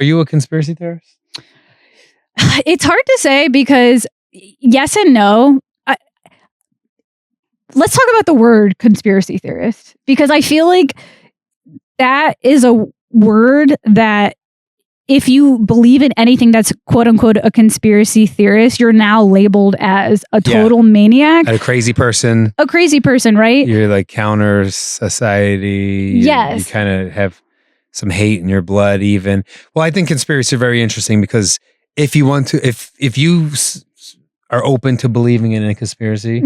Are you a conspiracy theorist? It's hard to say because yes and no. Let's talk about the word conspiracy theorist, because I feel like that is a word that if you believe in anything that's quote unquote a conspiracy theorist, you're now labeled as a total maniac. A crazy person. A crazy person, right? You're like counter society. Yes. You kind of have some hate in your blood even. Well, I think conspiracy are very interesting because if you want to, if you are open to believing in a conspiracy,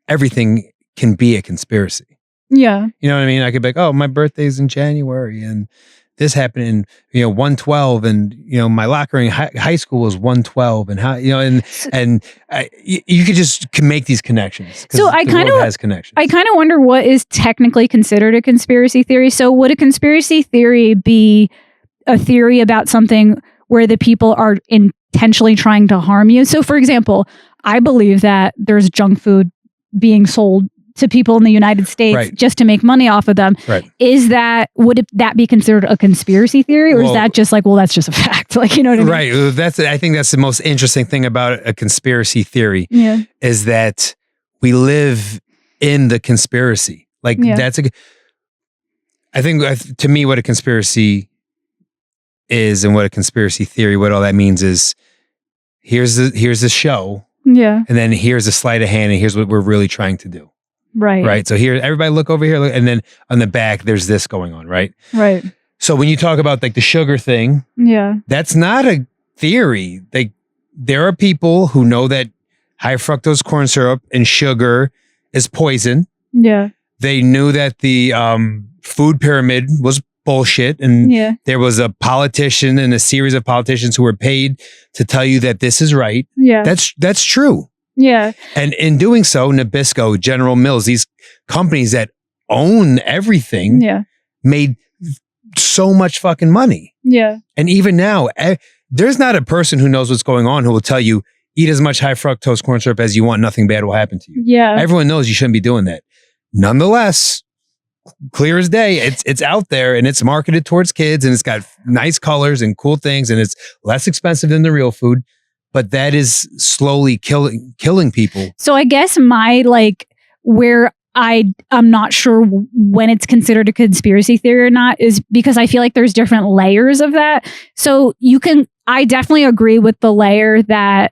everything can be a conspiracy. Yeah. You know what I mean? I could be like, oh, my birthday's in January and this happened in 112 and my locker in high school was 112 and how you could just make these connections. So I kind of has connections. I kind of wonder what is technically considered a conspiracy theory. So would a conspiracy theory be a theory about something where the people are intentionally trying to harm you? So for example, I believe that there's junk food being sold to people in the United States just to make money off of them. Right. Would that be considered a conspiracy theory, or is that just like, well, that's just a fact? Like, you know what I mean? Right. I think that's the most interesting thing about a conspiracy theory is that we live in the conspiracy. Like I think to me what a conspiracy is and what a conspiracy theory, what all that means is here's the show. Yeah. And then here's a sleight of hand and here's what we're really trying to do. Right. Right. So here, everybody look over here. And then on the back, there's this going on. Right. Right. So when you talk about like the sugar thing, that's not a theory. There are people who know that high fructose corn syrup and sugar is poison. Yeah. They knew that the food pyramid was bullshit. And there was a politician and a series of politicians who were paid to tell you that this is right. Yeah. That's true. Yeah. And in doing so, Nabisco, General Mills, these companies that own everything made so much fucking money. Yeah. And even now, there's not a person who knows what's going on who will tell you, eat as much high fructose corn syrup as you want, nothing bad will happen to you. Yeah. Everyone knows you shouldn't be doing that. Nonetheless, clear as day, it's out there and it's marketed towards kids and it's got nice colors and cool things and it's less expensive than the real food. But that is slowly killing people. So I guess where I'm not sure when it's considered a conspiracy theory or not is because I feel like there's different layers of that. So I definitely agree with the layer that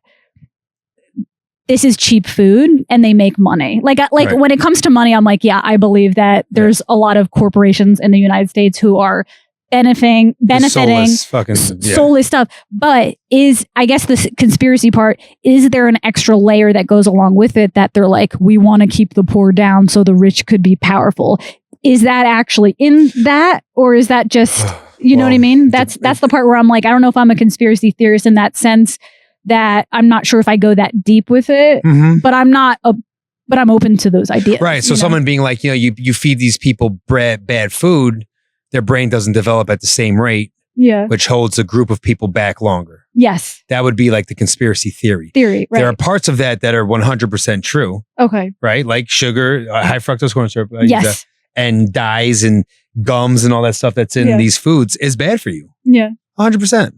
this is cheap food and they make money. Like when it comes to money, I'm like, yeah, I believe that there's a lot of corporations in the United States who are benefiting soulless stuff. But I guess the conspiracy part, is there an extra layer that goes along with it that they're like, we want to keep the poor down so the rich could be powerful? Is that actually in that, or is that just, you know what I mean? That's the part where I'm like, I don't know if I'm a conspiracy theorist in that sense, that I'm not sure if I go that deep with it, but I'm open to those ideas. Right. So someone being like, you feed these people bad food, their brain doesn't develop at the same rate, which holds a group of people back longer. Yes. That would be like the conspiracy theory. Right. There are parts of that are 100% true. Okay. Right? Like sugar, high fructose corn syrup, yes. And dyes and gums and all that stuff that's in these foods is bad for you. Yeah. 100%.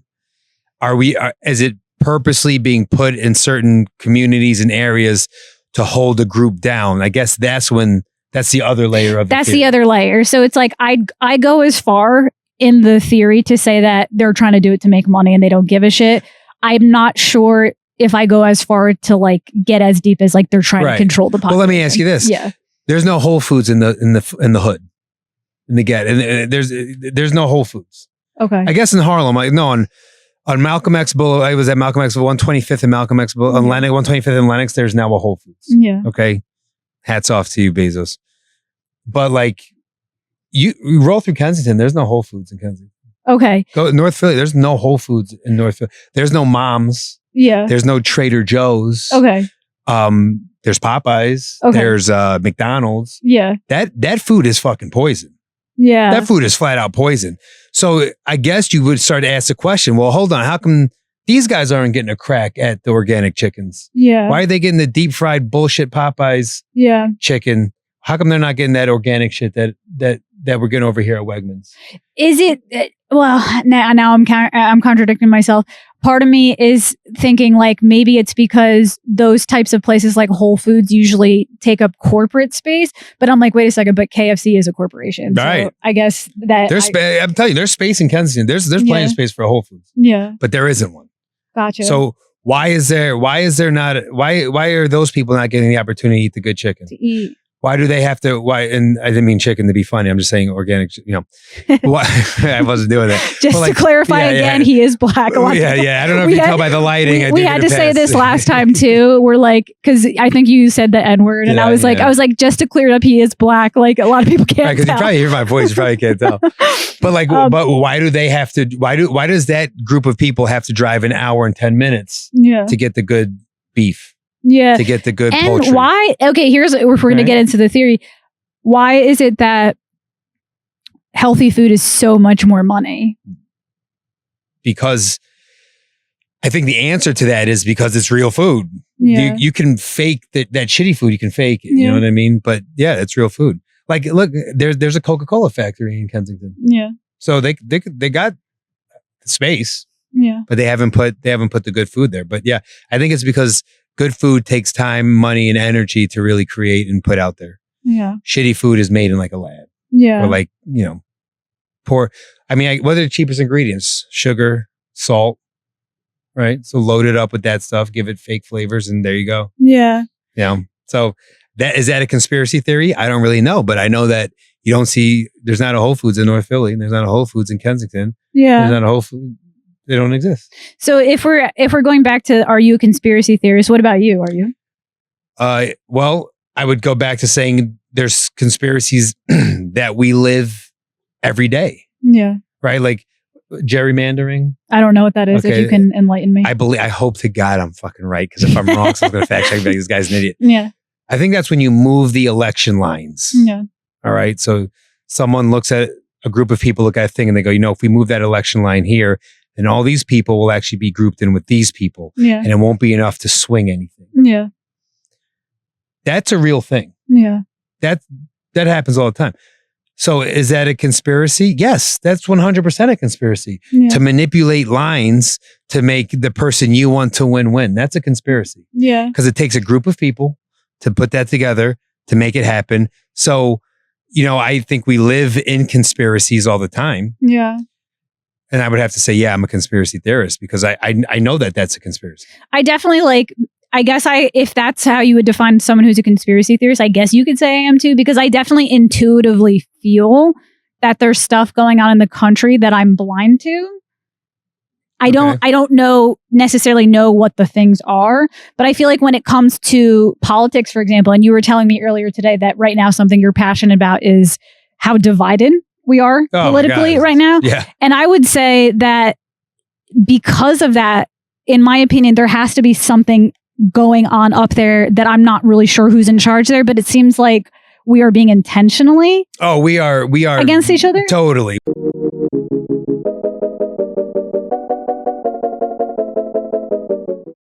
Is it purposely being put in certain communities and areas to hold a group down? I guess that's the other layer of That's the other layer. So it's like I go as far in the theory to say that they're trying to do it to make money and they don't give a shit. I'm not sure if I go as far to like get as deep as like they're trying to control the population. Well, let me ask you this. Yeah. There's no Whole Foods in the hood. In the get. And there's no Whole Foods. Okay. I guess in Harlem, on Malcolm X Boulevard, I was at Malcolm X 125th and Malcolm X Boulevard, on Lennox, 125th and Lennox, there's now a Whole Foods. Yeah. Okay. Hats off to you, Bezos. But like, you roll through Kensington, there's no Whole Foods in Kensington. Okay. Go to North Philly, there's no Whole Foods in North Philly. There's no Mom's. Yeah. There's no Trader Joe's. Okay. There's Popeyes. Okay. There's McDonald's. Yeah. That food is fucking poison. Yeah. That food is flat out poison. So I guess you would start to ask the question, well, hold on, how come these guys aren't getting a crack at the organic chickens? Yeah. Why are they getting the deep fried bullshit Popeyes chicken? How come they're not getting that organic shit that we're getting over here at Wegmans? Is it? Well, now I'm contradicting myself. Part of me is thinking like maybe it's because those types of places like Whole Foods usually take up corporate space. But I'm like, wait a second, but KFC is a corporation. Right. So I guess that I'm telling you, there's space in Kensington. There's plenty of space for a Whole Foods. Yeah. But there isn't one. Gotcha. So why are those people not getting the opportunity to eat the good chicken? To eat. Why do they have to? Why? And I didn't mean chicken to be funny. I'm just saying organic. Why? I wasn't doing that. Just to clarify again, he is black. I don't know if you can tell by the lighting. We had to say this last time too. We're like, because I think you said the N-word, and I was like, just to clear it up, he is black. Like a lot of people can't. Because you probably hear my voice, you probably can't tell. But like, but why do they have to? Why does that group of people have to drive an hour and 10 minutes to get the good beef? Yeah. To get the good and poultry. Why? Okay, here's if we're going to get into the theory. Why is it that healthy food is so much more money? Because I think the answer to that is because it's real food. Yeah. You can fake that shitty food. You can fake it. You know what I mean? But yeah, it's real food. Like, look, there's a Coca-Cola factory in Kensington. Yeah. So they got space. Yeah. But they haven't put the good food there. But yeah, I think it's because good food takes time, money, and energy to really create and put out there. Yeah. Shitty food is made in like a lab. Yeah. Or like, poor. I mean, what are the cheapest ingredients? Sugar, salt, right? So load it up with that stuff, give it fake flavors, and there you go. Yeah. So is that a conspiracy theory? I don't really know, but I know that you don't see, there's not a Whole Foods in North Philly, and there's not a Whole Foods in Kensington. Yeah. There's not a Whole Foods. They don't exist. So if we're going back to, are you a conspiracy theorist? What about you? Are you? Well, I would go back to saying there's conspiracies that we live every day. Yeah. Right? Like gerrymandering. I don't know what that is. Okay. If you can enlighten me. I hope to God I'm fucking right, because if I'm wrong, someone's going to fact check me. This guy's an idiot. Yeah. I think that's when you move the election lines. Yeah. All right. So someone looks at a group of people, look at a thing, and they go, if we move that election line here, and all these people will actually be grouped in with these people. Yeah. And it won't be enough to swing anything. Yeah. That's a real thing. Yeah. That happens all the time. So is that a conspiracy? Yes, that's 100% a conspiracy. Yeah. To manipulate lines to make the person you want to win. That's a conspiracy. Yeah. Because it takes a group of people to put that together to make it happen. So, I think we live in conspiracies all the time. Yeah. And I would have to say, yeah, I'm a conspiracy theorist, because I know that that's a conspiracy. I definitely if that's how you would define someone who's a conspiracy theorist, I guess you could say I am too, because I definitely intuitively feel that there's stuff going on in the country that I'm blind to. I don't necessarily know what the things are, but I feel like when it comes to politics, for example, and you were telling me earlier today that right now something you're passionate about is how divided we are politically right now. Yeah. And I would say that because of that, in my opinion, there has to be something going on up there that I'm not really sure who's in charge there, but it seems like we are being intentionally we are against each other. Totally.